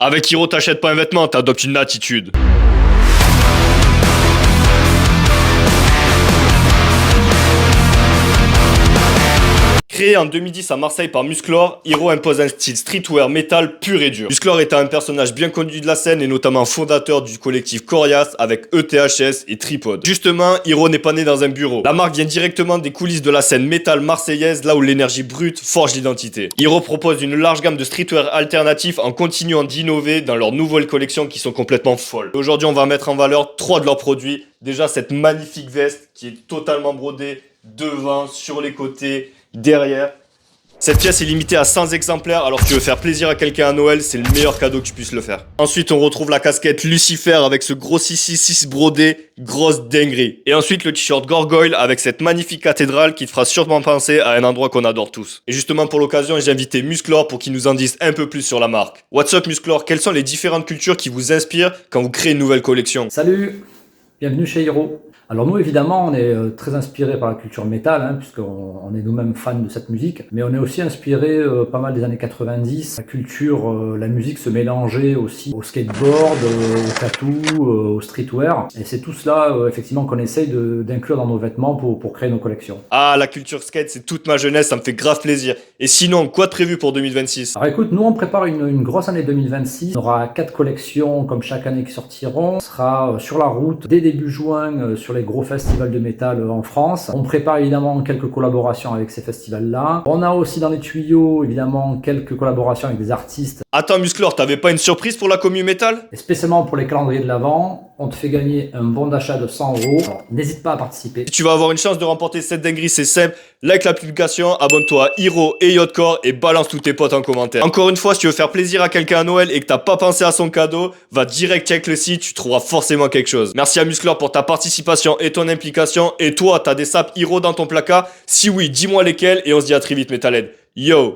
Avec Hiro, t'achètes pas un vêtement, t'adoptes une attitude. Créé en 2010 à Marseille par Musclor, Hiro impose un style streetwear metal pur et dur. Musclor est un personnage bien connu de la scène et notamment fondateur du collectif Corias avec ETHS et Tripod. Justement, Hiro n'est pas né dans un bureau. La marque vient directement des coulisses de la scène metal marseillaise, là où l'énergie brute forge l'identité. Hiro propose une large gamme de streetwear alternatifs en continuant d'innover dans leurs nouvelles collections qui sont complètement folles. Aujourd'hui, on va mettre en valeur 3 de leurs produits. Déjà, cette magnifique veste qui est totalement brodée devant, sur les côtés, derrière. Cette pièce est limitée à 100 exemplaires, alors si tu veux faire plaisir à quelqu'un à Noël, c'est le meilleur cadeau que tu puisses le faire. Ensuite, on retrouve la casquette Lucifer avec ce gros 666 brodé, grosse dinguerie. Et ensuite, le t-shirt Gargoyle avec cette magnifique cathédrale qui te fera sûrement penser à un endroit qu'on adore tous. Et justement, pour l'occasion, j'ai invité Musclor pour qu'il nous en dise un peu plus sur la marque. What's up Musclor? Quelles sont les différentes cultures qui vous inspirent quand vous créez une nouvelle collection? Salut, bienvenue chez Hiro. Alors nous, évidemment, on est très inspiré par la culture métal, puisqu'on est nous-mêmes fans de cette musique, mais on est aussi inspiré pas mal des années 90. La culture, la musique se mélangeait aussi au skateboard, au tattoo, au streetwear, et c'est tout cela, effectivement, qu'on essaye d'inclure dans nos vêtements pour créer nos collections. Ah, la culture skate, c'est toute ma jeunesse, ça me fait grave plaisir. Et sinon, quoi de prévu pour 2026? Alors écoute, nous on prépare une grosse année 2026. On aura 4 collections comme chaque année qui sortiront. On sera sur la route dès début juin sur les gros festivals de métal en France. On prépare évidemment quelques collaborations avec ces festivals-là. On a aussi dans les tuyaux évidemment quelques collaborations avec des artistes. Attends Musclor, t'avais pas une surprise pour la commu métal? Et spécialement pour les calendriers de l'Avent, on te fait gagner un bon d'achat de 100 €. Alors, n'hésite pas à participer. Si tu vas avoir une chance de remporter cette dinguerie, c'est simple. Like l'application, abonne-toi à Hiro et Yotcore et balance tous tes potes en commentaire. Encore une fois, si tu veux faire plaisir à quelqu'un à Noël et que t'as pas pensé à son cadeau, va direct check le site, tu trouveras forcément quelque chose. Merci à Musclor pour ta participation et ton implication. Et toi, t'as des sapes Hiro dans ton placard? Si oui, dis-moi lesquels et on se dit à très vite Metalhead. Yo!